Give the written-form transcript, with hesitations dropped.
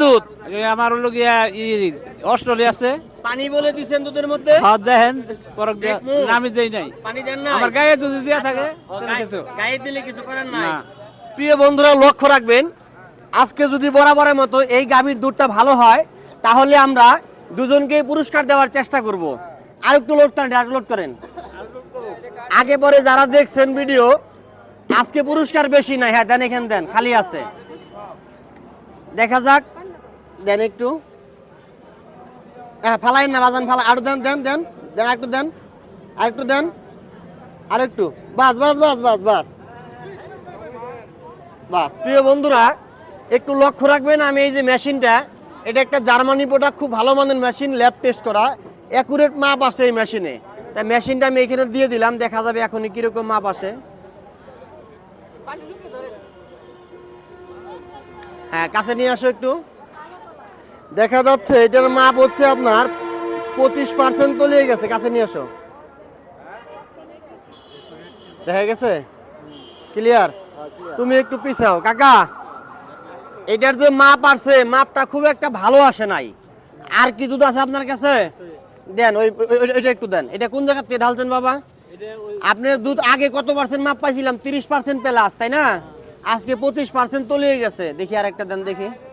দুধ? আমার হলো গিয়া অস্ট্রেলিয়া আছে। পানি বলে দিছেন দুধের মধ্যে? হাত দেখেন পরক দেখবো? আমি দেই নাই। পানি দেন না? আমার গায়ে দুধ দিয়া থাকে গায়ে দিলে কিছু করেন নাই? না। প্রিয় বন্ধুরা লক্ষ্য রাখবেন, আজকে যদি বরাবরের মতো এই গাভীর দুধটা ভালো হয় তাহলে আমরা দুজনকে পুরস্কার দেওয়ার চেষ্টা করব। আরেকটু লোড করেন, আরেকটু লোড করেন। আগে পরে যারা দেখছেন ভিডিও, আজকে পুরস্কার বেশি নাই। হ্যাঁ দেন, এখানে দেন, খালি আছে। দেখা যাক, দেন একটু। হ্যাঁ ফালাই না বাজান, ফালাই। আরো দেন দেন দেন দেন, আরেকটু দেন, আরেকটু দেন, আরেকটু। বাস বাস বাস বাস বাস বাস। প্রিয় বন্ধুরা একটু লক্ষ্য রাখবেন, আমি এই যে মেশিনটা, এটা একটা জার্মানি প্রোডাক্ট, খুব ভালো মানের মেশিন, ল্যাব টেস্ট করা, অ্যাকুরেট মাপ আসে এই মেশিনে। তাই মেশিনটা আমি এখানে দিয়ে দিলাম, দেখা যাবে এখনই কিরকম মাপ আসে। হ্যাঁ কাছে নিয়ে আসো একটু। দেখা যাচ্ছে এটার মাপ হচ্ছে আপনার 25% তলিয়ে গেছে। কাছে নিয়ে আসো। দেখা গেছে ক্লিয়ার? তুমি একটু পিছাও কাকা। এটার যে মাপ আছে, মাপটা খুব একটা ভালো আসে নাই। আর কি দুধ আছে আপনার কাছে? দেন ওইটা একটু দেন। এটা কোন জায়গা থেকে ঢালছেন বাবা? আপনার দুধ আগে কত পার্সেন্ট মাপ পাইছিলাম? 30% প্লাস, তাই না? আজকে 25% তলিয়ে গেছে। দেখি আর একটা দেন দেখি।